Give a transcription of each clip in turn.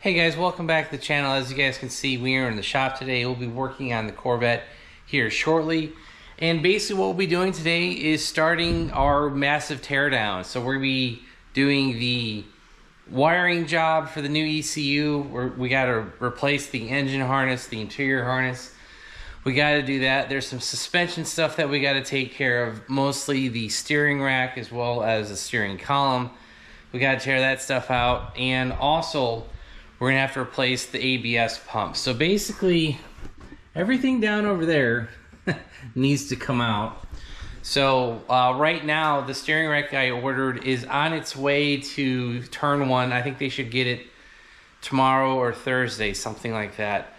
Hey guys, welcome back to the channel. As you guys can see, we are in the shop today. We'll be working on the Corvette here shortly. And basically what we'll be doing today is starting our massive teardown. So we're going to be doing the wiring job for the new ECU. We got to replace the engine harness, the interior harness. We got to do that. There's some suspension stuff that we got to take care of, mostly the steering rack as well as the steering column. We got to tear that stuff out, and also we're gonna have to replace the ABS pump. So basically everything down over there needs to come out. So right now the steering rack I ordered is on its way to turn one. I think they should get it tomorrow or Thursday, something like that.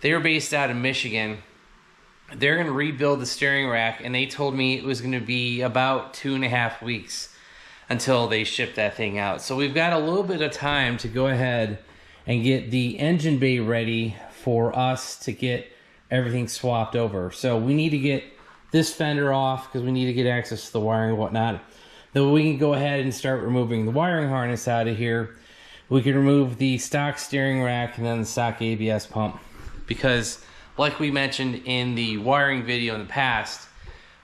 They were based out of Michigan. They're gonna rebuild the steering rack, and they told me it was gonna be about 2.5 weeks until they ship that thing out. So we've got a little bit of time to go ahead and get the engine bay ready for us to get everything swapped over. So we need to get this fender off because we need to get access to the wiring and whatnot. Then we can go ahead and start removing the wiring harness out of here. We can remove the stock steering rack and then the stock ABS pump, because like we mentioned in the wiring video in the past,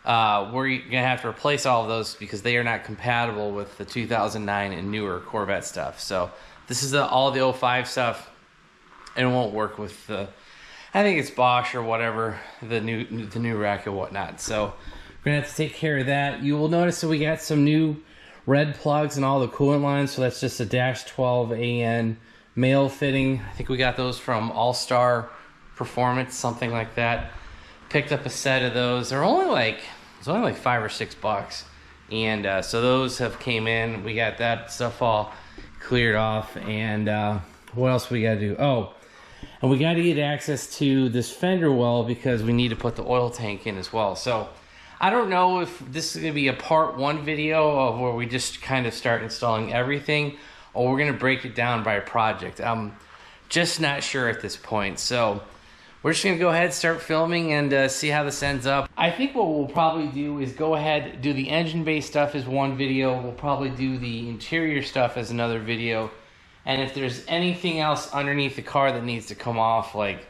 we're gonna have to replace all of those because they are not compatible with the 2009 and newer Corvette stuff. So this is all the 05 stuff, and it won't work with the, I think it's Bosch or whatever, the new rack and whatnot. So we're gonna have to take care of that. You will notice that we got some new red plugs in all the coolant lines. So that's just a -12 AN male fitting. I think we got those from All Star Performance, something like that. Picked up a set of those. They're only like, it's only like $5 or $6, and so those have came in. We got that stuff all cleared off, and what else we got to do? Oh, and we got to get access to this fender well because we need to put the oil tank in as well. So I don't know if this is going to be a part one video of where we just kind of start installing everything, or we're going to break it down by a project. I'm just not sure at this point. So we're just going to go ahead and start filming and see how this ends up. I think what we'll probably do is go ahead, do the engine bay stuff as one video. We'll probably do the interior stuff as another video. And if there's anything else underneath the car that needs to come off, like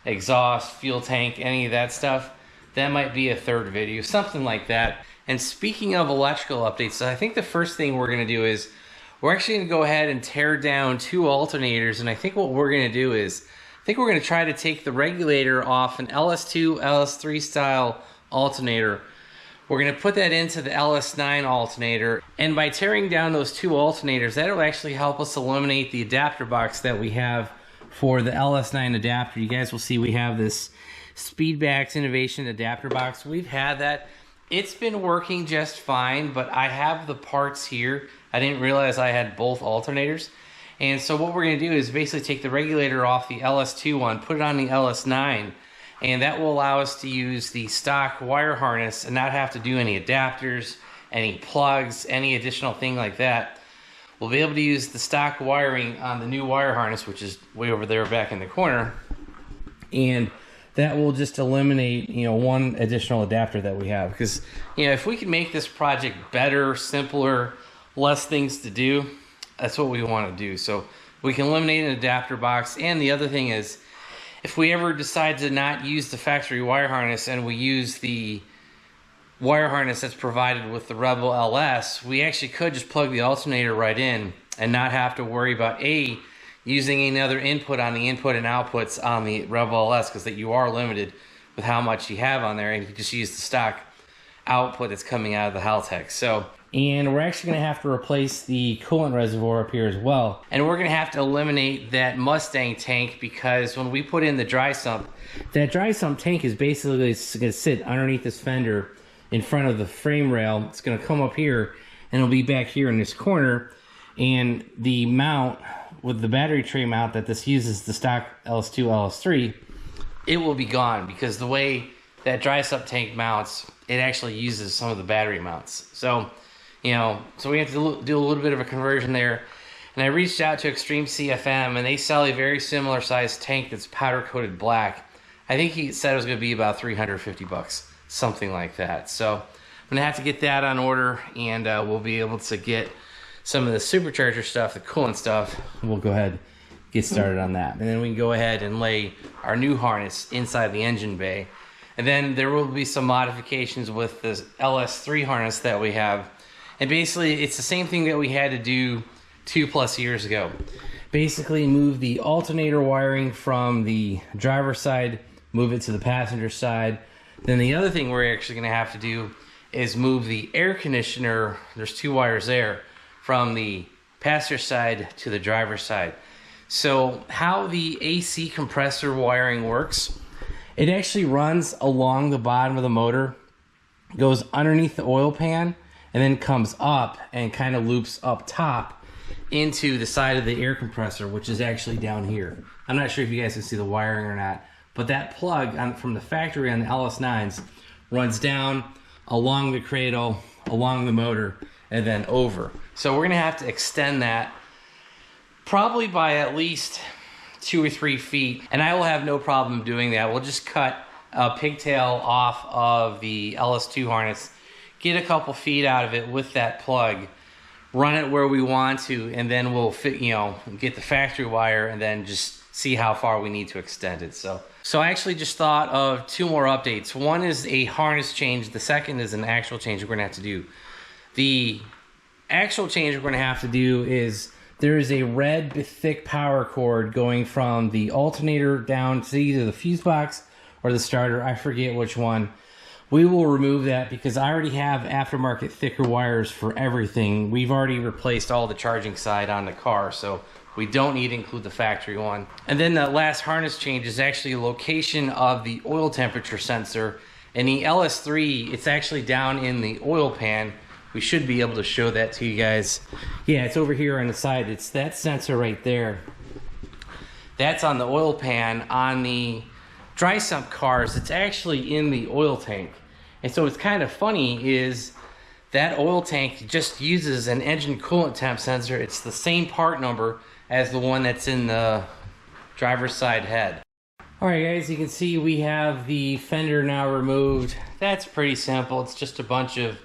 exhaust, fuel tank, any of that stuff, that might be a third video, something like that. And speaking of electrical updates, so I think the first thing we're going to do is we're actually going to go ahead and tear down 2 alternators. And I think what we're going to do is, I think we're going to try to take the regulator off an LS2, LS3 style alternator. We're going to put that into the LS9 alternator. And by tearing down those 2 alternators, that'll actually help us eliminate the adapter box that we have for the LS9 adapter. You guys will see we have this Speedbax Innovation adapter box. We've had that. It's been working just fine, but I have the parts here. I didn't realize I had both alternators. And so what we're going to do is basically take the regulator off the LS2 one, put it on the LS9, and that will allow us to use the stock wire harness and not have to do any adapters, any plugs, any additional thing like that. We'll be able to use the stock wiring on the new wire harness, which is way over there back in the corner, and that will just eliminate, you know, one additional adapter that we have. Because, you know, if we can make this project better, simpler, less things to do, that's what we want to do. So we can eliminate an adapter box. And the other thing is, if we ever decide to not use the factory wire harness and we use the wire harness that's provided with the Rebel LS, we actually could just plug the alternator right in and not have to worry about using another input on the input and outputs on the Rebel LS, because that you are limited with how much you have on there, and you can just use the stock output that's coming out of the Haltech. So, and we're actually going to have to replace the coolant reservoir up here as well. And we're going to have to eliminate that Mustang tank, because when we put in the dry sump, that dry sump tank is basically going to sit underneath this fender in front of the frame rail. It's going to come up here and it'll be back here in this corner. And the mount with the battery tray mount that this uses, the stock LS2, LS3, it will be gone, because the way that dry sump tank mounts, it actually uses some of the battery mounts. So, you know, so we have to do a little bit of a conversion there. And I reached out to Extreme CFM, and they sell a very similar sized tank that's powder coated black. I think he said it was going to be about $350, something like that. So I'm going to have to get that on order, and we'll be able to get some of the supercharger stuff, the coolant stuff. We'll go ahead get started on that. And then we can go ahead and lay our new harness inside the engine bay. And then there will be some modifications with this LS3 harness that we have. And basically it's the same thing that we had to do 2+ years ago. Basically move the alternator wiring from the driver's side, move it to the passenger side. Then the other thing we're actually gonna have to do is move the air conditioner, there's 2 wires there, from the passenger side to the driver's side. So how the AC compressor wiring works, it actually runs along the bottom of the motor, goes underneath the oil pan, and then comes up and kind of loops up top into the side of the air compressor, which is actually down here. I'm not sure if you guys can see the wiring or not, but that plug from the factory on the LS9s runs down along the cradle, along the motor, and then over. So we're gonna have to extend that probably by at least 2 or 3 feet, and I will have no problem doing that. We'll just cut a pigtail off of the LS2 harness, get a couple feet out of it with that plug, run it where we want to, and then we'll fit, get the factory wire and then just see how far we need to extend it. So I actually just thought of 2 more updates. One is a harness change. The second is an actual change we're gonna have to do. The actual change we're gonna have to do is there is a red thick power cord going from the alternator down to either the fuse box or the starter. I forget which one. We will remove that because I already have aftermarket thicker wires for everything. We've already replaced all the charging side on the car, so we don't need to include the factory one. And then the last harness change is actually a location of the oil temperature sensor. In the LS3, it's actually down in the oil pan. We should be able to show that to you guys. Yeah, it's over here on the side. It's that sensor right there. That's on the oil pan. On the dry sump cars, it's actually in the oil tank. And so what's kind of funny is that oil tank just uses an engine coolant temp sensor. It's the same part number as the one that's in the driver's side head. All right, guys, you can see we have the fender now removed. That's pretty simple. It's just a bunch of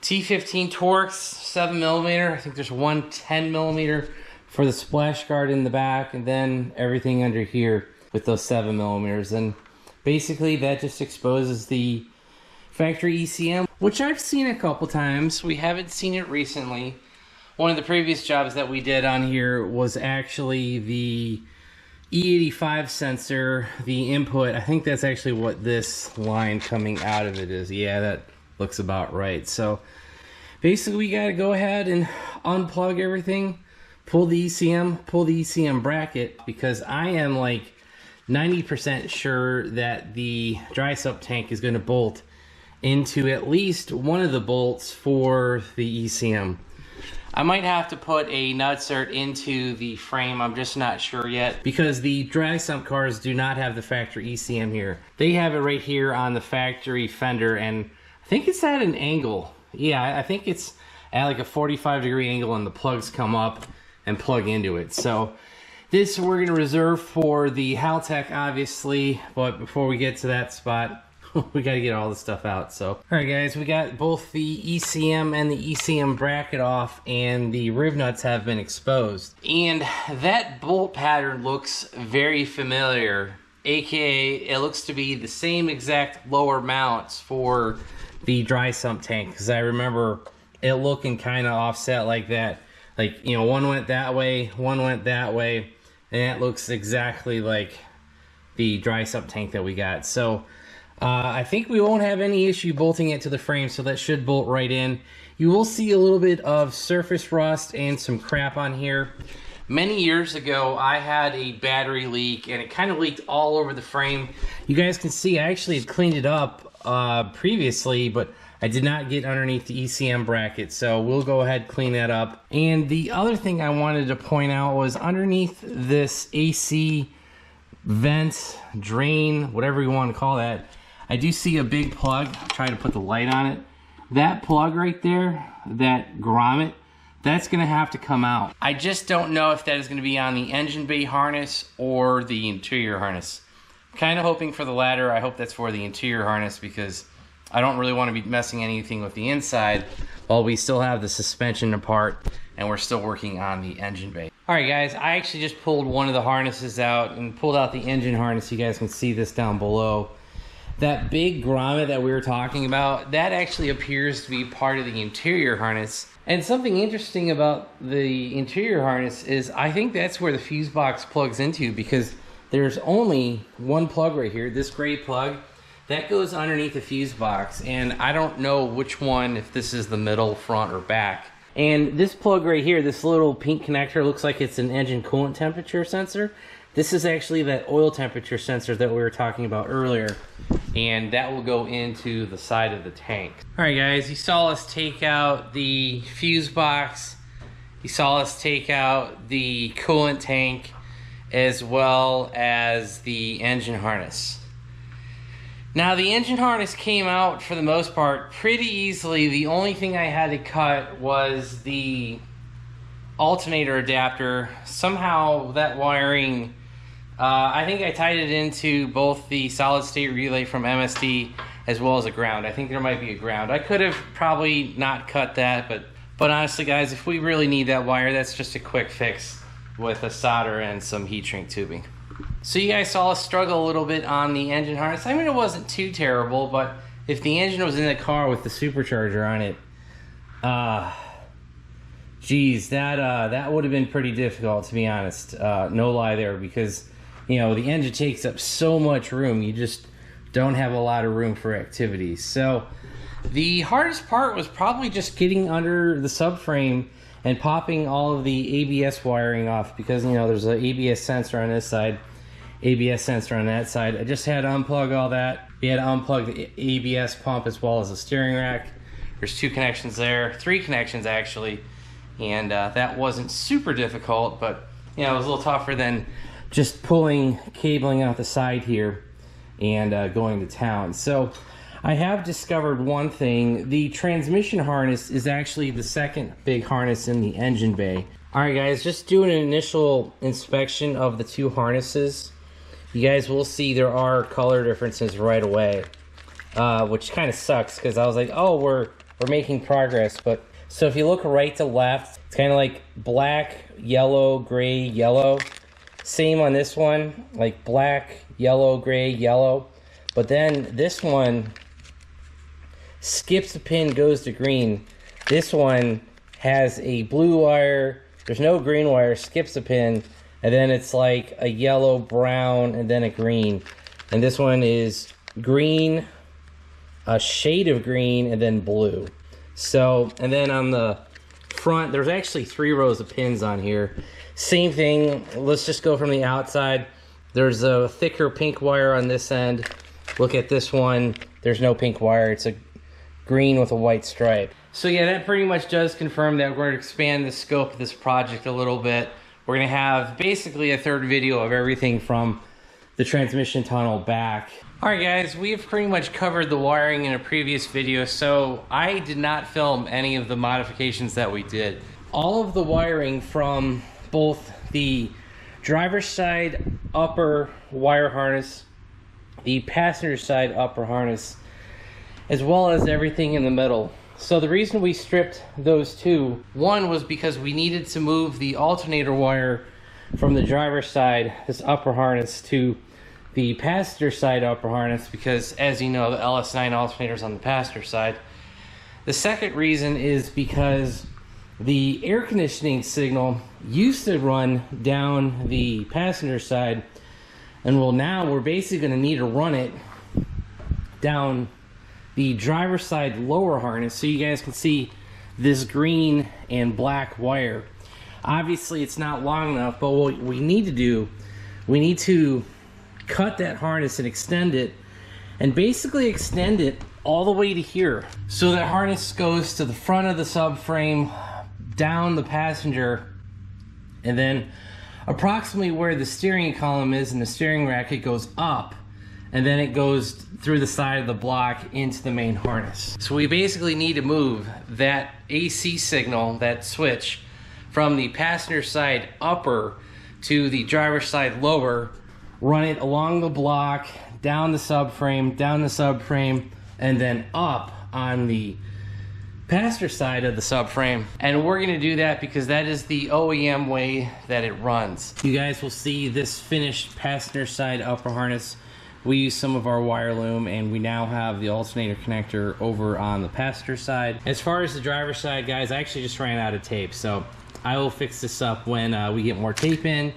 T15 Torx, 7mm. I think there's one 10mm for the splash guard in the back, and then everything under here with those 7mm. And basically that just exposes the factory ECM, which I've seen a couple times. We haven't seen it recently. One of the previous jobs that we did on here was actually the E85 sensor, the input. I think that's actually what this line coming out of it is. Yeah, that looks about right. So basically we got to go ahead and unplug everything, pull the ECM bracket, because I am like 90% sure that the dry sump tank is going to bolt into at least one of the bolts for the ECM. I might have to put a nutsert into the frame. I'm just not sure yet, because the dry sump cars do not have the factory ECM here. They have it right here on the factory fender, and I think it's at an angle. Yeah, I think it's at like a 45-degree angle, and the plugs come up and plug into it. So this we're going to reserve for the Haltech, obviously, but before we get to that spot, we got to get all this stuff out. So, all right, guys, we got both the ECM and the ECM bracket off, and the riv nuts have been exposed. And that bolt pattern looks very familiar, aka it looks to be the same exact lower mounts for the dry sump tank, because I remember it looking kind of offset like that. Like, you know, one went that way, one went that way, and that looks exactly like the dry sump tank that we got. So I think we won't have any issue bolting it to the frame, so that should bolt right in. You will see a little bit of surface rust and some crap on here. Many years ago, I had a battery leak, and it kind of leaked all over the frame. You guys can see I actually had cleaned it up previously, but I did not get underneath the ECM bracket, so we'll go ahead and clean that up. And the other thing I wanted to point out was underneath this AC vent, drain, whatever you want to call that, I do see a big plug. I'll try to put the light on it. That plug right there, that grommet, that's going to have to come out. I just don't know if that is going to be on the engine bay harness or the interior harness. I'm kind of hoping for the latter. I hope that's for the interior harness, because I don't really want to be messing anything with the inside while we still have the suspension apart and we're still working on the engine bay. All right, guys, I actually just pulled one of the harnesses out and pulled out the engine harness. You guys can see this down below. That big grommet that we were talking about, that actually appears to be part of the interior harness. And something interesting about the interior harness is I think that's where the fuse box plugs into, because there's only one plug right here, this gray plug, that goes underneath the fuse box. And I don't know which one, if this is the middle, front, or back. And this plug right here, this little pink connector, looks like it's an engine coolant temperature sensor. This is actually that oil temperature sensor that we were talking about earlier. And that will go into the side of the tank. All right, guys, you saw us take out the fuse box. You saw us take out the coolant tank, as well as the engine harness. Now, the engine harness came out, for the most part, pretty easily. The only thing I had to cut was the alternator adapter. Somehow that wiring, I think I tied it into both the solid state relay from MSD as well as a ground. I think there might be a ground. I could have probably not cut that, but honestly, guys, if we really need that wire, that's just a quick fix with a solder and some heat shrink tubing. So you guys saw us struggle a little bit on the engine harness. I mean, it wasn't too terrible, but if the engine was in the car with the supercharger on it, geez, that would have been pretty difficult, to be honest. No lie there, because, you know, the engine takes up so much room. You just don't have a lot of room for activities. So the hardest part was probably just getting under the subframe and popping all of the ABS wiring off, because, you know, there's an ABS sensor on this side, ABS sensor on that side. I just had to unplug all that. We had to unplug the ABS pump as well as the steering rack. There's 2 connections there, 3 connections actually, and that wasn't super difficult, but, you know, it was a little tougher than just pulling cabling out the side here and going to town. So I have discovered one thing. The transmission harness is actually the second big harness in the engine bay. All right, guys, just doing an initial inspection of the 2 harnesses. You guys will see there are color differences right away, which kind of sucks, because I was like, oh, we're making progress. But so if you look right to left, it's kind of like black, yellow, gray, yellow. Same on this one, like black, yellow, gray, yellow. But then this one skips a pin, goes to green. This one has a blue wire, there's no green wire, skips a pin, and then it's like a yellow, brown, and then a green. And this one is green, a shade of green, and then blue. So, and then on the front, there's actually 3 rows of pins on here. Same thing, let's just go from the outside. There's a thicker pink wire on this end. Look at this one, there's no pink wire, it's a green with a white stripe. So yeah, that pretty much does confirm that we're going to expand the scope of this project a little bit. We're going to have basically a 3rd video of everything from the transmission tunnel back. Alright guys, we've pretty much covered the wiring in a previous video, so I did not film any of the modifications that we did. All of the wiring from both the driver's side upper wire harness, the passenger side upper harness, as well as everything in the middle. So the reason we stripped those 2, one was because we needed to move the alternator wire from the driver's side, this upper harness, to the passenger side upper harness, because as you know, the LS9 alternator is on the passenger side. The second reason is because the air conditioning signal used to run down the passenger side, and well, now we're basically going to need to run it down the driver's side lower harness, so you guys can see this green and black wire. Obviously it's not long enough, but what we need to do, we need to cut that harness and extend it, and basically extend it all the way to here. So that harness goes to the front of the subframe, down the passenger, and then approximately where the steering column is in the steering rack, it goes up, and then it goes through the side of the block into the main harness. So we basically need to move that AC signal, that switch, from the passenger side upper to the driver's side lower, run it along the block, down the subframe, and then up on the passenger side of the subframe. And we're gonna do that because that is the OEM way that it runs. You guys will see this finished passenger side upper harness. We use some of our wire loom, and we now have the alternator connector over on the passenger side. As far as the driver's side, guys, I actually just ran out of tape, so I will fix this up when we get more tape in.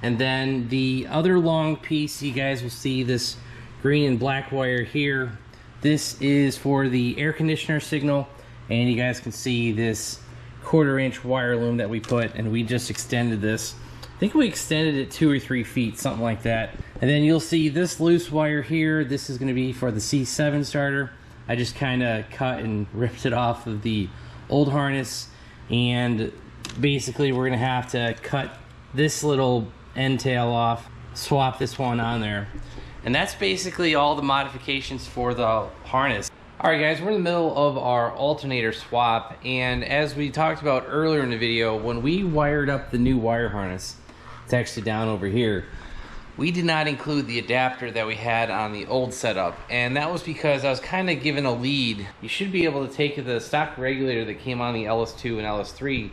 And then the other long piece, you guys will see this green and black wire here. This is for the air conditioner signal, and you guys can see this 1/4 inch wire loom that we put, and we just extended this. I think we extended it 2 or 3 feet, something like that. And then you'll see this loose wire here. This is going to be for the C7 starter. I just kind of cut and ripped it off of the old harness, and basically we're going to have to cut this little end tail off, swap this one on there. And that's basically all the modifications for the harness. Alright guys, we're in the middle of our alternator swap, and as we talked about earlier in the video, when we wired up the new wire harness, it's actually down over here, we did not include the adapter that we had on the old setup, and that was because I was kind of given a lead. You should be able to take the stock regulator that came on the LS2 and LS3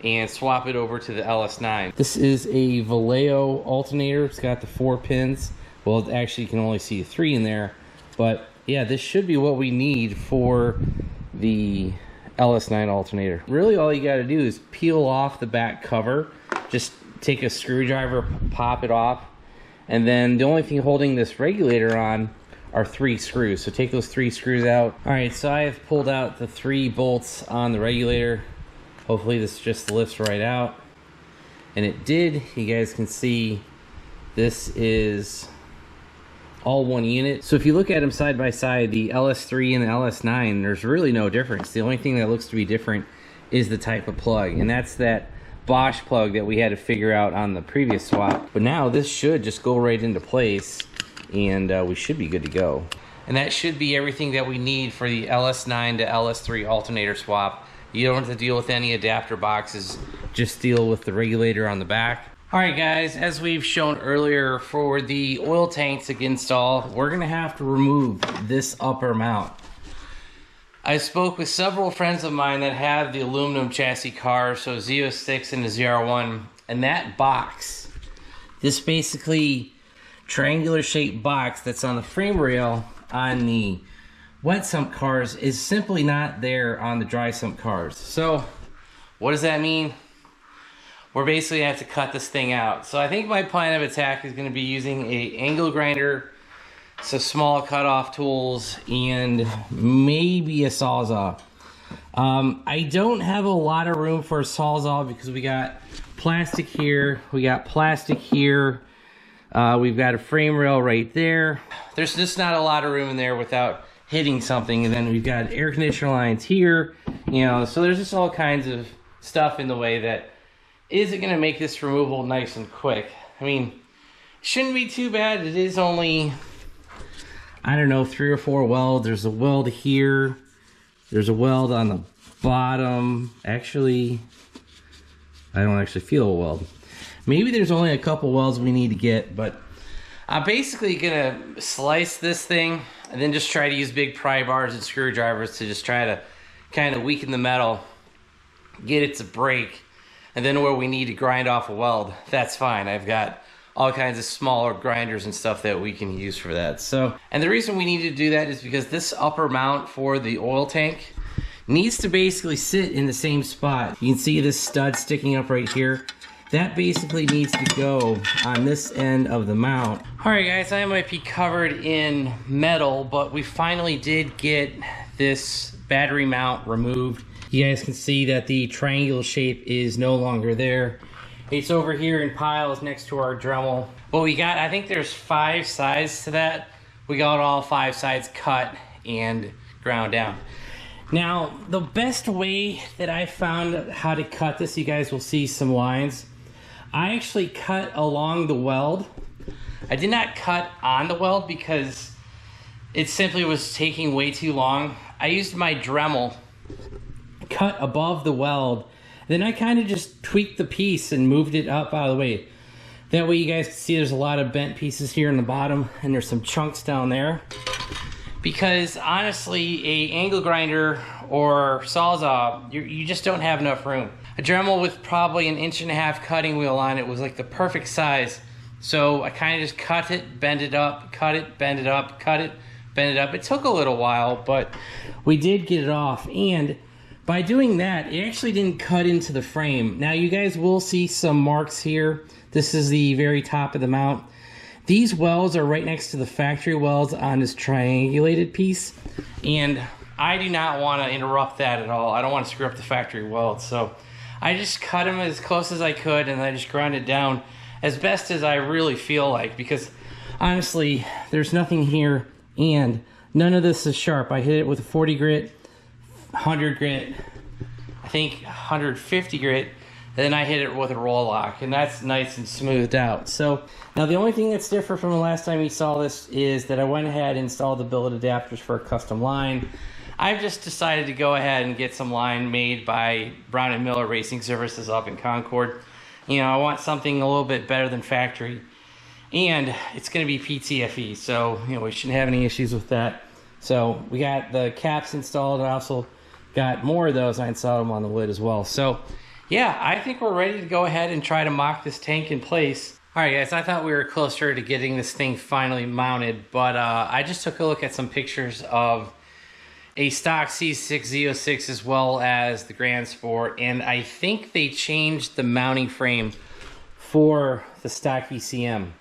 and swap it over to the LS9. This is a Vallejo alternator. It's got the 4 pins. Well, actually you can only see 3 in there, but yeah, this should be what we need for the LS9 alternator. Really all you got to do is peel off the back cover, just take a screwdriver, pop it off, and then the only thing holding this regulator on are 3 screws. So take those 3 screws out. Alright, so I have pulled out the 3 bolts on the regulator. Hopefully this just lifts right out. And it did. You guys can see this is all one unit. So if you look at them side by side, the LS3 and the LS9, there's really no difference. The only thing that looks to be different is the type of plug, and that's that Bosch plug that we had to figure out on the previous swap. But now this should just go right into place, and we should be good to go. And that should be everything that we need for the LS9 to LS3 alternator swap. You don't have to deal with any adapter boxes, just deal with the regulator on the back. Alright guys, as we've shown earlier, for the oil tanks to install, we're going to have to remove this upper mount. I spoke with several friends of mine that have the aluminum chassis cars, so Z06 and the ZR1, and that box, this basically triangular shaped box that's on the frame rail on the wet sump cars is simply not there on the dry sump cars. So what does that mean? We're basically going to have to cut this thing out. So I think my plan of attack is going to be using a angle grinder, some small cutoff tools, and maybe a Sawzall. I don't have a lot of room for a Sawzall because we got plastic here, we got plastic here, we've got a frame rail right there. There's just not a lot of room in there without hitting something, and then we've got air conditioner lines here, you know, so there's just all kinds of stuff in the way that isn't going to make this removal nice and quick. I mean, it shouldn't be too bad. It is only, I don't know, 3 or 4 welds. There's a weld here. There's a weld on the bottom. Actually, I don't actually feel a weld. Maybe there's only a couple welds we need to get, but I'm basically going to slice this thing and then just try to use big pry bars and screwdrivers to just try to kind of weaken the metal, get it to break. And then where we need to grind off a weld, that's fine. I've got all kinds of smaller grinders and stuff that we can use for that. So, and the reason we need to do that is because this upper mount for the oil tank needs to basically sit in the same spot. You can see this stud sticking up right here. That basically needs to go on this end of the mount. All right guys, I might be covered in metal, but we finally did get this battery mount removed. You guys can see that the triangle shape is no longer there. It's over here in piles next to our Dremel. But we got, I think there's 5 sides to that. We got all 5 sides cut and ground down. Now, the best way that I found how to cut this, you guys will see some lines. I actually cut along the weld. I did not cut on the weld because it simply was taking way too long. I used my Dremel, cut above the weld, then I kind of just tweaked the piece and moved it up out of the way. That way you guys can see there's a lot of bent pieces here in the bottom, and there's some chunks down there. because honestly, a angle grinder or Sawzall, you just don't have enough room. A Dremel with probably an 1.5 inch cutting wheel on it was like the perfect size. So I kind of just cut it, bend it up, cut it, bend it up, cut it, bend it up. It took a little while, but we did get it off. And by doing that, it actually didn't cut into the frame. Now you guys will see some marks here. This is the very top of the mount. These welds are right next to the factory welds on this triangulated piece. And I do not want to interrupt that at all. I don't want to screw up the factory welds. So I just cut them as close as I could, and I just ground it down as best as I really feel like, because honestly, there's nothing here and none of this is sharp. I hit it with a 40 grit, 100 grit, I think 150 grit, and then I hit it with a roll lock, and that's nice and smoothed out. So now the only thing that's different from the last time you saw this is that I went ahead and installed the billet adapters for a custom line. I've just decided to go ahead and get some line made by Brown & Miller Racing Services up in Concord. You know, I want something a little bit better than factory, and it's going to be PTFE, so you know we shouldn't have any issues with that. So we got the caps installed. I also got more of those. I installed them on the lid as well. So yeah, I think we're ready to go ahead and try to mock this tank in place. All right, guys, I thought we were closer to getting this thing finally mounted, but I just took a look at some pictures of a stock C6 Z06 as well as the Grand Sport, and I think they changed the mounting frame for the stock ECM,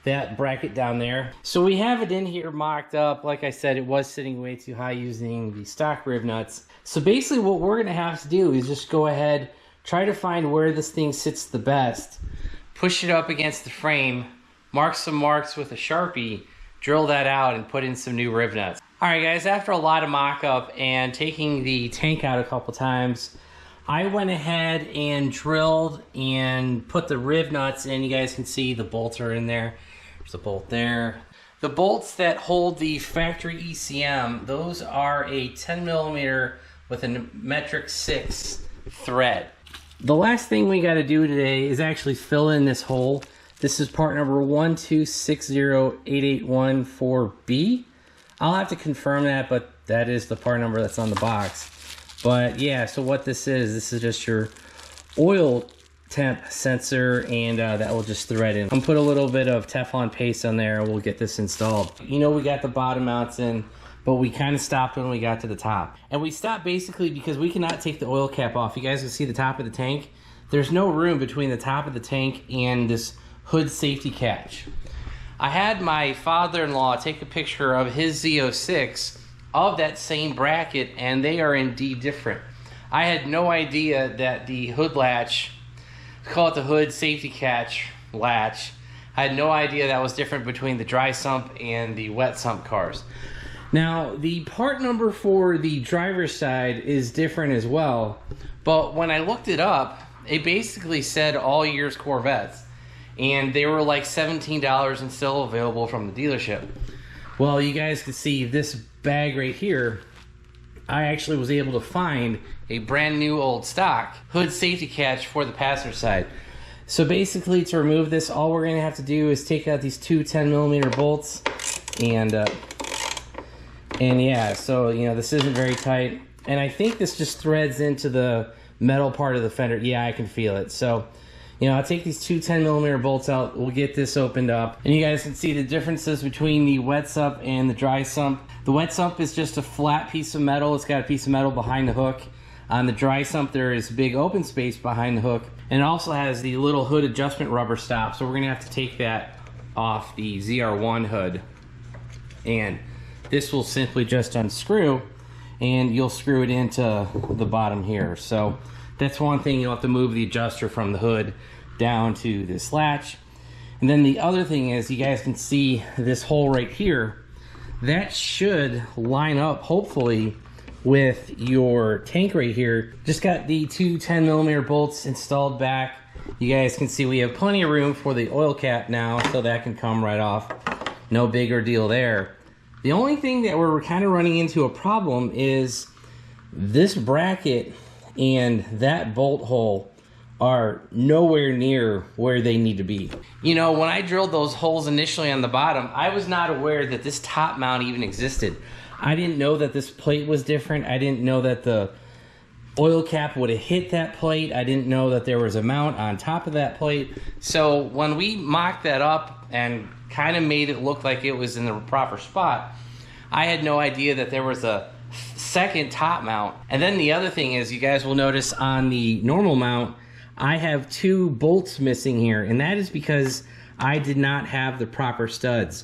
that bracket down there. So we have it in here mocked up. Like I said, it was sitting way too high using the stock rib nuts. So basically what we're gonna have to do is just go ahead, try to find where this thing sits the best, push it up against the frame, mark some marks with a Sharpie, drill that out, and put in some new rib nuts. All right, guys, after a lot of mock-up and taking the tank out a couple times, I went ahead and drilled and put the rib nuts in. You guys can see the bolts are in there. There's a bolt there. The bolts that hold the factory ECM, those are a 10 millimeter with a metric 6 thread. The last thing we got to do today is actually fill in this hole. This is part number 1260881-4B. I'll have to confirm that, but that is the part number that's on the box. But yeah, so what this is just your oil temp sensor, and that will just thread in. I'm gonna put a little bit of Teflon paste on there, and we'll get this installed. You know, we got the bottom mounts in, but we kind of stopped when we got to the top. And we stopped basically because we cannot take the oil cap off. You guys can see the top of the tank. There's no room between the top of the tank and this hood safety catch. I had my father-in-law take a picture of his Z06 of that same bracket, and they are indeed different. I had no idea that the hood latch, call it the hood safety catch latch, I had no idea that was different between the dry sump and the wet sump cars. Now, the part number for the driver's side is different as well, but when I looked it up, it basically said all years Corvettes. And they were like $17 and still available from the dealership. Well, you guys can see this bag right here. I actually was able to find a brand new old stock hood safety catch for the passenger side. So basically, to remove this, all we're gonna have to do is take out these two 10 millimeter bolts, and yeah, so you know, this isn't very tight, and I think this just threads into the metal part of the fender. Yeah, I can feel it. So you know, I'll take these two 10 millimeter bolts out, we'll get this opened up, and you guys can see the differences between the wet sump and the dry sump. The wet sump is just a flat piece of metal. It's got a piece of metal behind the hook. On the dry sump, there is big open space behind the hook, and it also has the little hood adjustment rubber stop, so we're gonna have to take that off the ZR1 hood, and this will simply just unscrew, and you'll screw it into the bottom here. So that's one thing. You'll have to move the adjuster from the hood down to this latch. And then the other thing is, you guys can see this hole right here. That should line up, hopefully, with your tank right here. Just got the two 10 millimeter bolts installed back. You guys can see we have plenty of room for the oil cap now, so that can come right off. No bigger deal there. The only thing that we're kind of running into a problem is this bracket and that bolt hole are nowhere near where they need to be. You know, when I drilled those holes initially on the bottom, I was not aware that this top mount even existed. I didn't know that this plate was different. I didn't know that the oil cap would have hit that plate. I didn't know that there was a mount on top of that plate. So when we mocked that up and kind of made it look like it was in the proper spot, I had no idea that there was a second top mount. And then the other thing is, you guys will notice on the normal mount, I have 2 bolts missing here, and that is because I did not have the proper studs.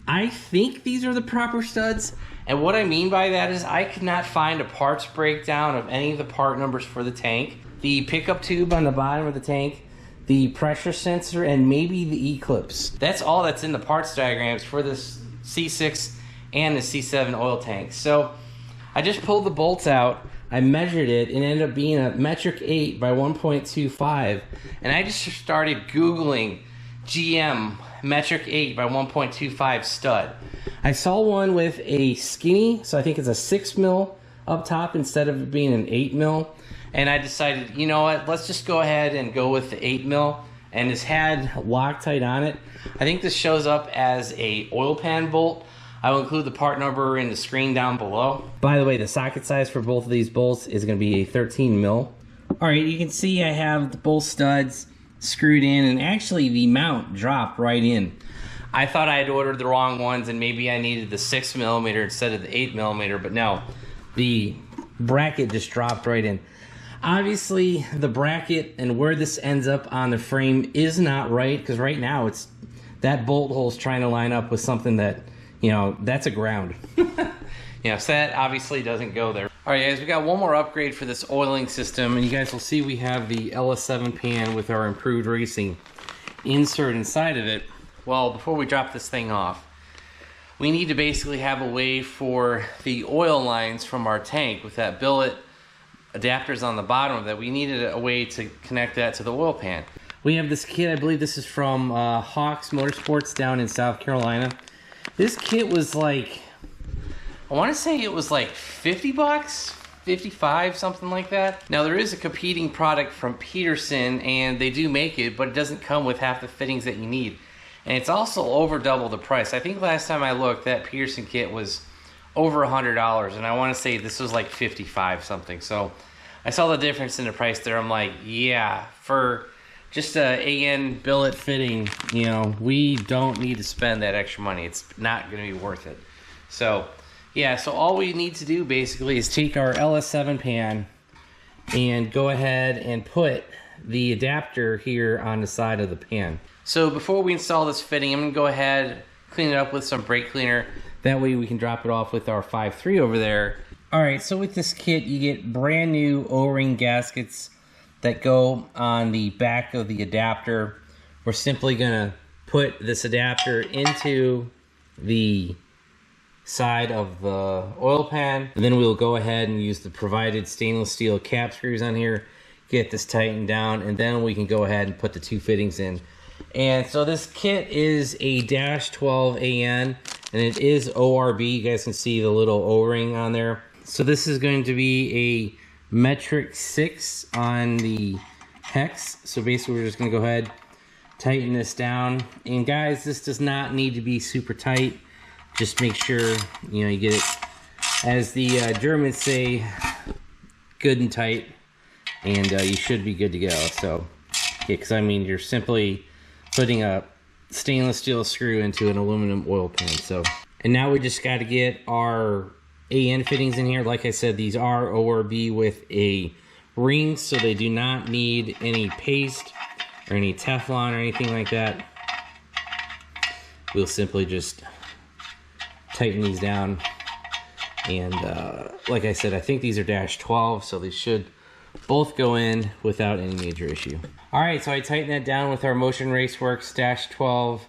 I think these are the proper studs, and what I mean by that is I could not find a parts breakdown of any of the part numbers for the tank, the pickup tube on the bottom of the tank, the pressure sensor, and maybe the E-clips. That's all that's in the parts diagrams for this C6 and the C7 oil tank. So I just pulled the bolts out, I measured it, and it ended up being a metric 8 by 1.25, and I just started Googling GM metric 8 by 1.25 stud. I saw one with a skinny, so I think it's a 6 mil up top instead of it being an 8 mil, and I decided, you know what, let's just go ahead and go with the 8 mil, and this had Loctite on it. I think this shows up as a oil pan bolt. I will include the part number in the screen down below. By the way, the socket size for both of these bolts is going to be a 13 mil. All right, you can see I have both studs screwed in, and actually the mount dropped right in. I thought I had ordered the wrong ones and maybe I needed the 6 millimeter instead of the 8 millimeter, but no, the bracket just dropped right in. Obviously, the bracket and where this ends up on the frame is not right, because right now it's that bolt hole is trying to line up with something that, you know, that's a ground. Yeah, so that obviously doesn't go there. All right, guys, we got one more upgrade for this oiling system, and you guys will see we have the LS7 pan with our improved racing insert inside of it. Well, before we drop this thing off, we need to basically have a way for the oil lines from our tank with that billet adapters on the bottom of that. We needed a way to connect that to the oil pan. We have this kit, I believe this is from Hawks Motorsports down in South Carolina. This kit was like, I want to say it was like 50 bucks, 55, something like that. Now there is a competing product from Peterson and they do make it, but it doesn't come with half the fittings that you need. And it's also over double the price. I think last time I looked, that Peterson kit was over $100, and I want to say this was like 55 something. So I saw the difference in the price there. I'm like, yeah, for just a AN billet fitting, you know, we don't need to spend that extra money. It's not going to be worth it. So yeah, so all we need to do basically is take our LS7 pan and go ahead and put the adapter here on the side of the pan. So before we install this fitting, I'm going to go ahead, clean it up with some brake cleaner. That way we can drop it off with our 5.3 over there. Alright, so with this kit you get brand new O-ring gaskets that go on the back of the adapter. We're simply going to put this adapter into the side of the oil pan, and then we'll go ahead and use the provided stainless steel cap screws on here, get this tightened down, and then we can go ahead and put the 2 fittings in. And so this kit is a -12 AN, and it is ORB. You guys can see the little O-ring on there. So this is going to be a metric 6 on the hex. So basically we're just going to go ahead, tighten this down. And guys, this does not need to be super tight. Just make sure, you know, you get it, as the Germans say, good and tight, and you should be good to go. So yeah, because I mean, you're simply putting a stainless steel screw into an aluminum oil pan. So, and now we just got to get our AN fittings in here. Like I said, these are ORB with a ring, so they do not need any paste or any Teflon or anything like that. We'll simply just tighten these down, and like I said, I think these are -12, so they should both go in without any major issue. Alright, so I tightened that down with our Motion Raceworks -12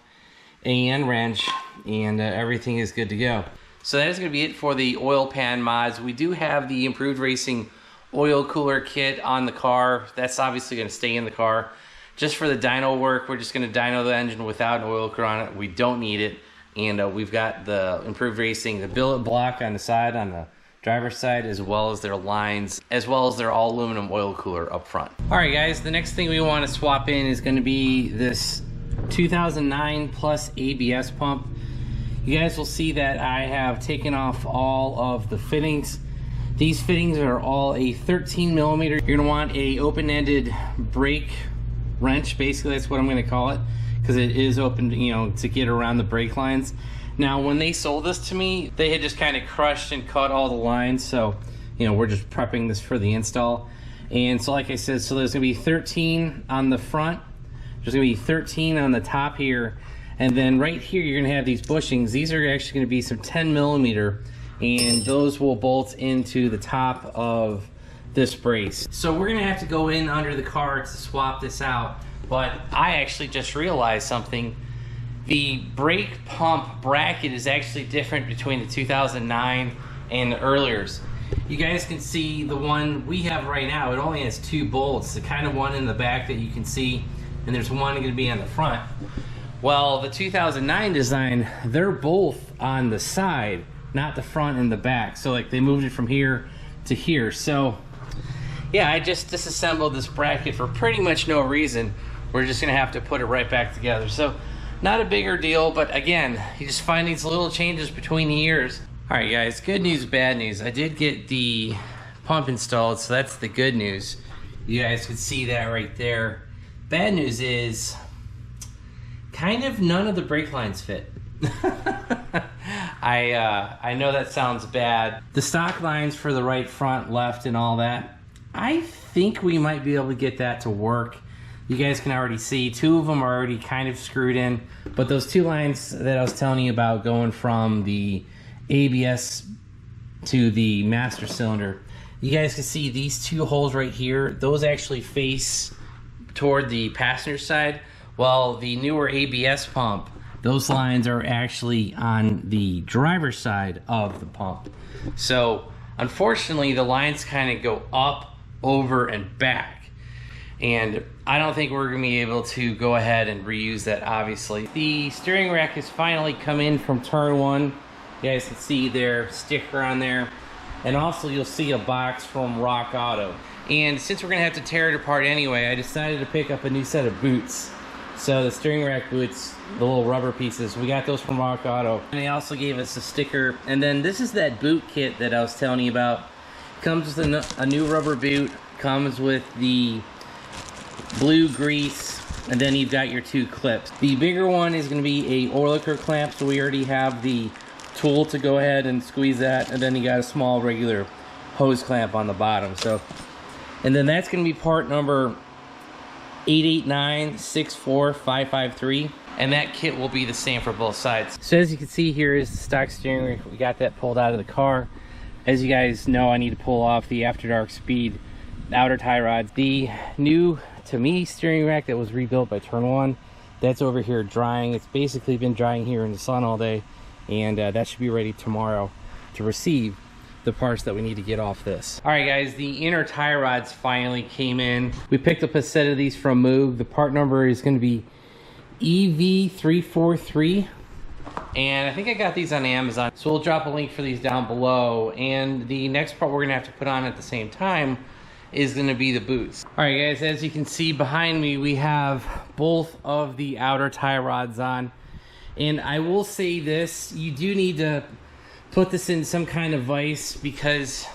AN wrench, and everything is good to go. So that is going to be it for the oil pan mods. We do have the Improved Racing oil cooler kit on the car. That's obviously going to stay in the car. Just for the dyno work, we're just going to dyno the engine without an oil cooler on it. We don't need it. And we've got the Improved Racing, the billet block on the side on the driver's side, as well as their lines, as well as their all aluminum oil cooler up front. All right, guys, the next thing we want to swap in is going to be this 2009 plus ABS pump. You guys will see that I have taken off all of the fittings. These fittings are all a 13 millimeter. You're gonna want a open-ended brake wrench. Basically, that's what I'm gonna call it, because it is open, you know, to get around the brake lines. Now, when they sold this to me, they had just kind of crushed and cut all the lines. So, you know, we're just prepping this for the install. And so, like I said, so there's gonna be 13 on the front. There's gonna be 13 on the top here. And then right here, you're gonna have these bushings. These are actually gonna be some 10 millimeter, and those will bolt into the top of this brace. So we're gonna have to go in under the car to swap this out. But I actually just realized something. The brake pump bracket is actually different between the 2009 and the earliers. You guys can see the one we have right now, it only has 2 bolts, the kind of one in the back that you can see, and there's one gonna be on the front. Well, the 2009 design, they're both on the side, not the front and the back. So like they moved it from here to here. So yeah, I just disassembled this bracket for pretty much no reason. We're just gonna have to put it right back together. So not a bigger deal, but again, you just find these little changes between the years. All right, guys, good news, bad news. I did get the pump installed, so that's the good news. You guys can see that right there. Bad news is kind of none of the brake lines fit. I know that sounds bad. The stock lines for the right, front, left, and all that, I think we might be able to get that to work. You guys can already see 2 of them are already kind of screwed in, but those 2 lines that I was telling you about going from the ABS to the master cylinder, you guys can see these 2 holes right here. Those actually face toward the passenger side. Well, the newer ABS pump, those lines are actually on the driver's side of the pump. So unfortunately, the lines kind of go up, over, and back. And I don't think we're gonna be able to go ahead and reuse that, obviously. The steering rack has finally come in from turn 1. You guys can see their sticker on there. And also you'll see a box from Rock Auto. And since we're gonna have to tear it apart anyway, I decided to pick up a new set of boots. So the steering rack boots, the little rubber pieces, we got those from Rock Auto. And they also gave us a sticker. And then this is that boot kit that I was telling you about. Comes with a new rubber boot, comes with the blue grease, and then you've got your 2 clips. The bigger one is gonna be a Oerlicher clamp, so we already have the tool to go ahead and squeeze that, and then you got a small regular hose clamp on the bottom. So, and then that's gonna be part number 889-64553, and that kit will be the same for both sides. So as you can see, here is the stock steering wheel. We got that pulled out of the car. As you guys know, I need to pull off the After Dark Speed outer tie rods. The new, to me, steering rack that was rebuilt by Turn 1, that's over here drying. It's basically been drying here in the sun all day, and that should be ready tomorrow to receive the parts that we need to get off this. All right, guys, the inner tie rods finally came in. We picked up a set of these from Moog. The part number is going to be EV343, and I think I got these on Amazon, so we'll drop a link for these down below. And the next part we're gonna have to put on at the same time is gonna be the boots. All right, guys, as you can see behind me, we have both of the outer tie rods on. And I will say this, you do need to put this in some kind of vise, because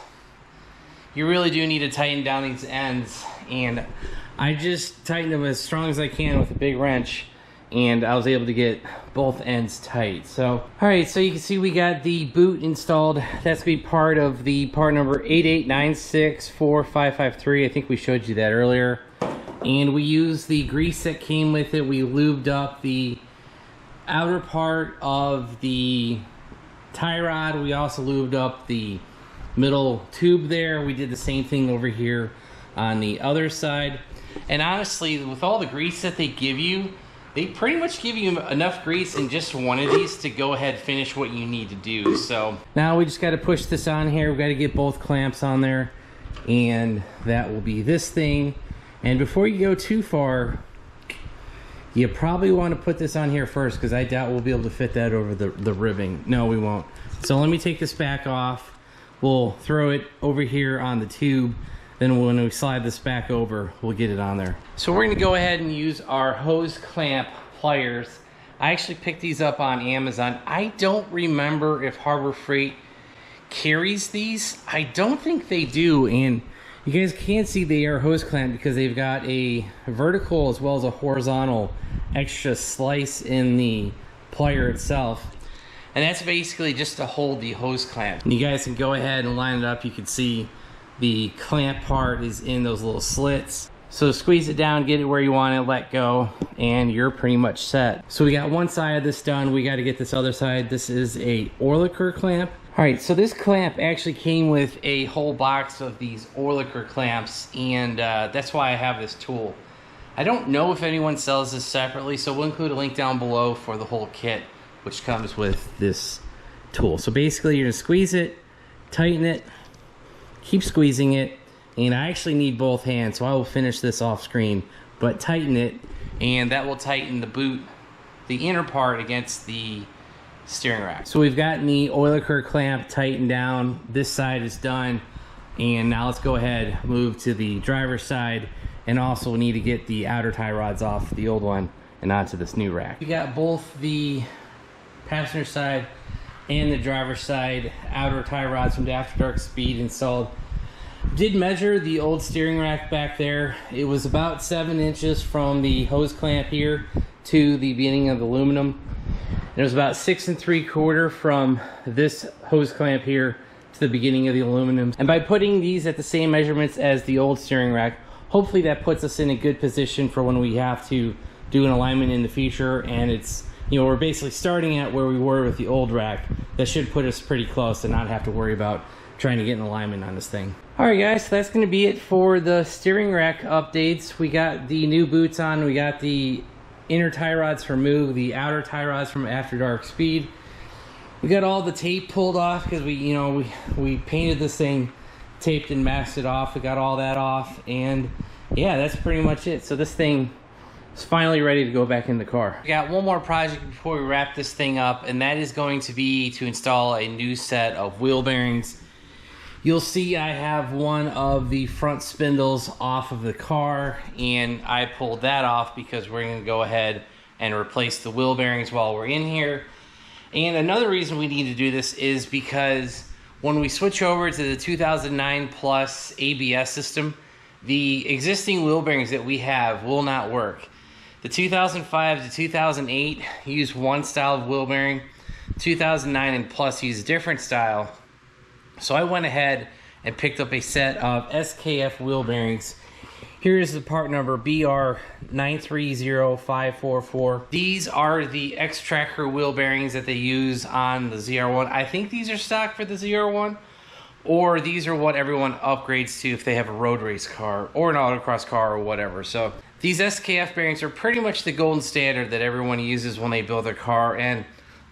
you really do need to tighten down these ends. And I just tightened them as strong as I can with a big wrench, and I was able to get both ends tight. So, all right, so you can see we got the boot installed. That's gonna be part of the part number 889-64553. I think we showed you that earlier. And we used the grease that came with it. We lubed up the outer part of the tie rod. We also lubed up the middle tube there. We did the same thing over here on the other side. And honestly, with all the grease that they give you, they pretty much give you enough grease in just one of these to go ahead and finish what you need to do. So now we just got to push this on here. We've got to get both clamps on there, and that will be this thing. And before you go too far, you probably want to put this on here first, because I doubt we'll be able to fit that over the ribbing. No, we won't. So let me take this back off. we'll throw it over here on the tube. Then when we slide this back over, we'll get it on there. So we're gonna go ahead and use our hose clamp pliers. I actually picked these up on Amazon. I don't remember if Harbor Freight carries these. I don't think they do, and you guys can't see the air hose clamp because they've got a vertical as well as a horizontal extra slice in the plier itself. And that's basically just to hold the hose clamp. And you guys can go ahead and line it up. You can see the clamp part is in those little slits. So squeeze it down, get it where you want it, let go, and you're pretty much set. So we got one side of this done. We got to get this other side. This is a Oerlikon clamp. All right, so this clamp actually came with a whole box of these Oerlikon clamps, and that's why I have this tool. I don't know if anyone sells this separately, so we'll include a link down below for the whole kit, which comes with this tool. So basically, you're gonna squeeze it, tighten it, keep squeezing it, and I actually need both hands, so I will finish this off screen, but tighten it, and that will tighten the boot, the inner part against the steering rack. So we've gotten the Oerlikon clamp tightened down. This side is done, and now let's go ahead, move to the driver's side, and also we need to get the outer tie rods off the old one and onto this new rack. We got both the passenger side and the driver's side outer tie rods from the After Dark Speed installed. Did measure the old steering rack back there. It was about 7 inches from the hose clamp here to the beginning of the aluminum. It was about 6 3/4 from this hose clamp here to the beginning of the aluminum. And by putting these at the same measurements as the old steering rack, hopefully that puts us in a good position for when we have to do an alignment in the future. And it's, you know, we're basically starting at where we were with the old rack. That should put us pretty close and not have to worry about trying to get an alignment on this thing. All right, guys, so that's going to be it for the steering rack updates. We got the new boots on. We got the inner tie rods from Moog, the outer tie rods from After Dark Speed. We got all the tape pulled off because we painted this thing, taped and masked it off. We got all that off, and yeah, that's pretty much it. So this thing is finally ready to go back in the car. We got one more project before we wrap this thing up, and that is going to be to install a new set of wheel bearings. You'll see I have one of the front spindles off of the car, and I pulled that off because we're going to go ahead and replace the wheel bearings while we're in here. And another reason we need to do this is because when we switch over to the 2009 Plus ABS system, the existing wheel bearings that we have will not work. The 2005 to 2008 use one style of wheel bearing. 2009 and Plus use a different style. So I went ahead and picked up a set of SKF wheel bearings. Here is the part number BR930544. These are the X-Tracker wheel bearings that they use on the ZR1. I think these are stock for the ZR1, or these are what everyone upgrades to if they have a road race car or an autocross car or whatever. So these SKF bearings are pretty much the golden standard that everyone uses when they build their car, and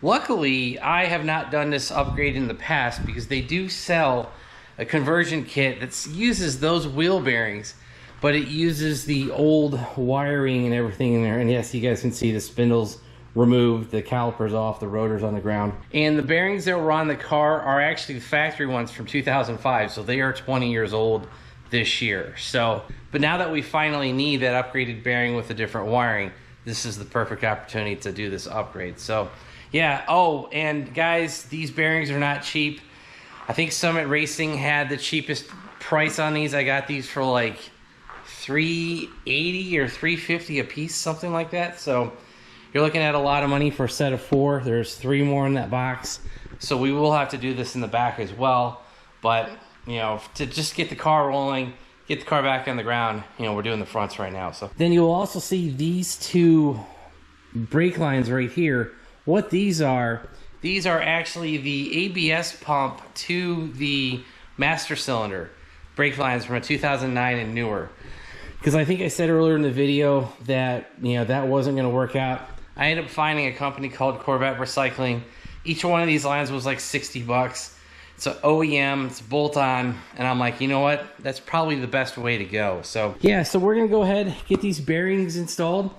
luckily, I have not done this upgrade in the past because they do sell a conversion kit that uses those wheel bearings, but it uses the old wiring and everything in there. And yes, you guys can see the spindles removed, the calipers off, the rotors on the ground. And the bearings that were on the car are actually the factory ones from 2005, so they are 20 years old this year. So, but now that we finally need that upgraded bearing with a different wiring, this is the perfect opportunity to do this upgrade. So yeah, oh, and guys, these bearings are not cheap. I think Summit Racing had the cheapest price on these. I got these for like $380 or $350 a piece, something like that. So you're looking at a lot of money for a set of 4. There's 3 more in that box. So we will have to do this in the back as well. But, you know, to just get the car rolling, get the car back on the ground, you know, we're doing the fronts right now. So then you'll also see these 2 brake lines right here. What these are actually the ABS pump to the master cylinder brake lines from a 2009 and newer. Because I think I said earlier in the video that, you know, that wasn't going to work out. I ended up finding a company called Corvette Recycling. Each one of these lines was like 60 bucks. It's an OEM, it's bolt-on, and I'm like, you know what? That's probably the best way to go. So yeah, so we're going to go ahead, get these bearings installed.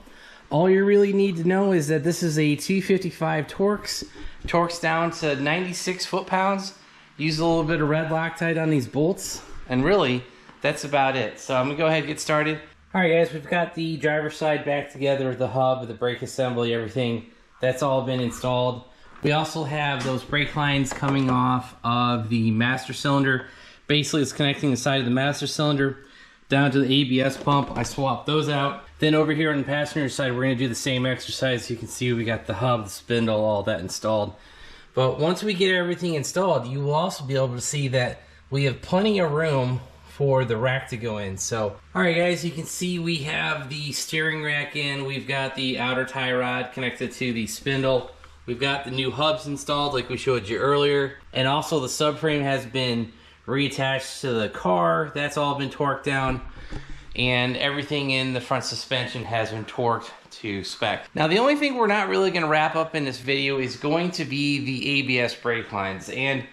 All you really need to know is that this is a 255 Torx down to 96 foot-pounds. use a little bit of red Loctite on these bolts, and really, that's about it. So I'm gonna go ahead and get started. All right, guys, we've got the driver's side back together, the hub, the brake assembly, everything. That's all been installed. We also have those brake lines coming off of the master cylinder. Basically, it's connecting the side of the master cylinder down to the ABS pump. I swapped those out. Then over here on the passenger side, we're gonna do the same exercise. You can see we got the hub, the spindle, all that installed. But once we get everything installed, you will also be able to see that we have plenty of room for the rack to go in. So, all right, guys, you can see we have the steering rack in. We've got the outer tie rod connected to the spindle. We've got the new hubs installed like we showed you earlier. And also the subframe has been reattached to the car. That's all been torqued down. And everything in the front suspension has been torqued to spec. Now, the only thing we're not really gonna wrap up in this video is going to be the ABS brake lines. And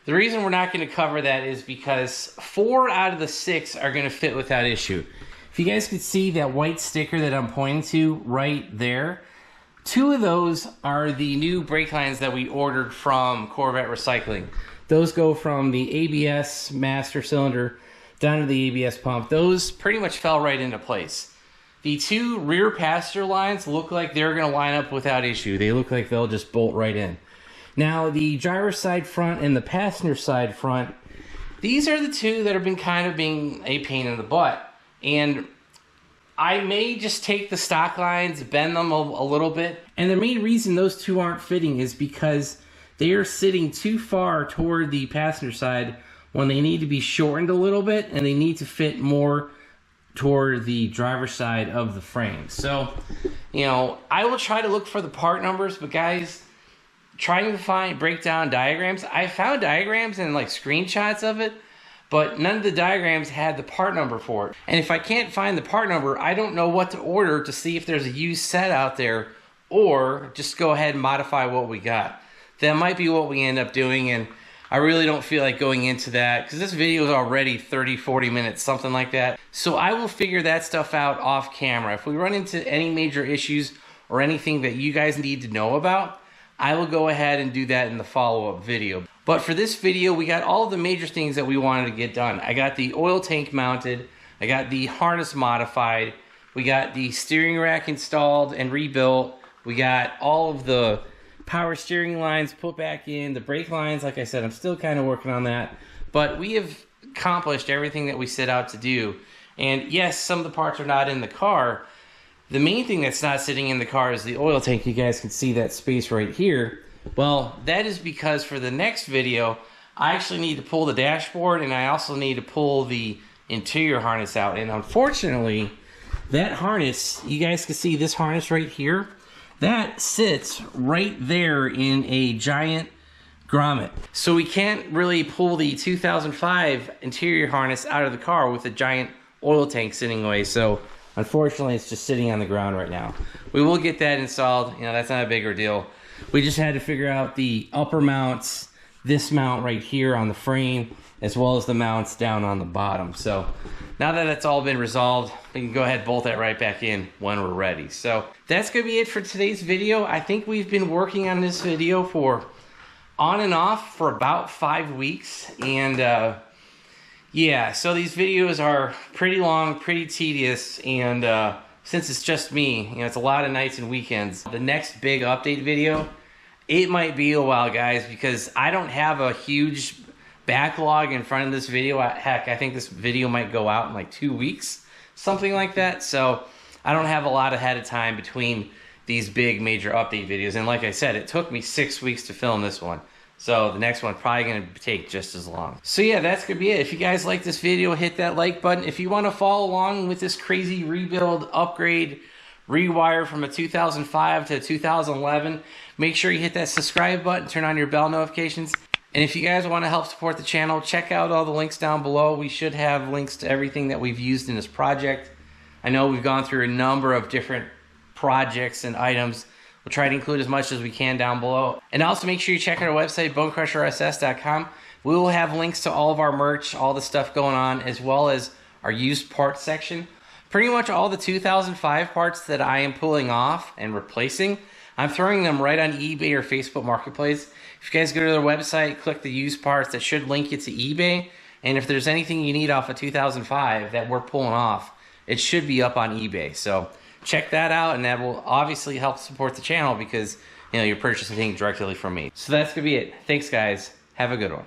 the reason we're not gonna cover that is because 4 out of the 6 are gonna fit without issue. If you guys could see that white sticker that I'm pointing to right there, 2 of those are the new brake lines that we ordered from Corvette Recycling. Those go from the ABS master cylinder down to the ABS pump. Those pretty much fell right into place. The 2 rear passenger lines look like they're gonna line up without issue. They look like they'll just bolt right in. Now, the driver's side front and the passenger side front, these are the 2 that have been kind of being a pain in the butt. And I may just take the stock lines, bend them a little bit. And the main reason those 2 aren't fitting is because they are sitting too far toward the passenger side when they need to be shortened a little bit, and they need to fit more toward the driver's side of the frame. So, you know, I will try to look for the part numbers, but guys, trying to break down diagrams, I found diagrams and like screenshots of it, but none of the diagrams had the part number for it. And if I can't find the part number, I don't know what to order to see if there's a used set out there, or just go ahead and modify what we got. That might be what we end up doing, and I really don't feel like going into that because this video is already 30-40 minutes, something like that. So I will figure that stuff out off camera. If we run into any major issues or anything that you guys need to know about, I will go ahead and do that in the follow-up video. But for this video, we got all the major things that we wanted to get done. I got the oil tank mounted. I got the harness modified. We got the steering rack installed and rebuilt. We got all of the power steering lines put back in. The brake lines, like I said, I'm still kind of working on that. But we have accomplished everything that we set out to do. And yes, some of the parts are not in the car. The main thing that's not sitting in the car is the oil tank. You guys can see that space right here. Well, that is because for the next video, I actually need to pull the dashboard, and I also need to pull the interior harness out. And unfortunately, that harness, you guys can see this harness right here, that sits right there in a giant grommet. So we can't really pull the 2005 interior harness out of the car with a giant oil tank sitting away. So unfortunately, it's just sitting on the ground right now. We will get that installed. You know, that's not a bigger deal. We just had to figure out the upper mounts, this mount right here on the frame, as well as the mounts down on the bottom. So now that that's all been resolved, we can go ahead and bolt that right back in when we're ready. So that's gonna be it for today's video. I think we've been working on this video for on and off for about 5 weeks. And yeah, so these videos are pretty long, pretty tedious, and since it's just me, you know, it's a lot of nights and weekends. The next big update video, it might be a while, guys, because I don't have a huge backlog in front of this video. Heck, I think this video might go out in like 2 weeks, something like that. So I don't have a lot ahead of time between these big major update videos. And like I said, it took me 6 weeks to film this one. So the next one probably going to take just as long. So yeah, that's going to be it. If you guys like this video, hit that like button. If you want to follow along with this crazy rebuild, upgrade, rewire from a 2005 to 2011, make sure you hit that subscribe button, turn on your bell notifications. And if you guys want to help support the channel, check out all the links down below. We should have links to everything that we've used in this project. I know we've gone through a number of different projects and items. We'll try to include as much as we can down below. And also make sure you check out our website, BonecrrusherSS.com. We will have links to all of our merch, all the stuff going on, as well as our used parts section. Pretty much all the 2005 parts that I am pulling off and replacing, I'm throwing them right on eBay or Facebook Marketplace. If you guys go to their website, click the used parts, that should link you to eBay. And if there's anything you need off of 2005 that we're pulling off, it should be up on eBay. So check that out, and that will obviously help support the channel because, you know, you're purchasing things directly from me. So that's gonna be it. Thanks, guys. Have a good one.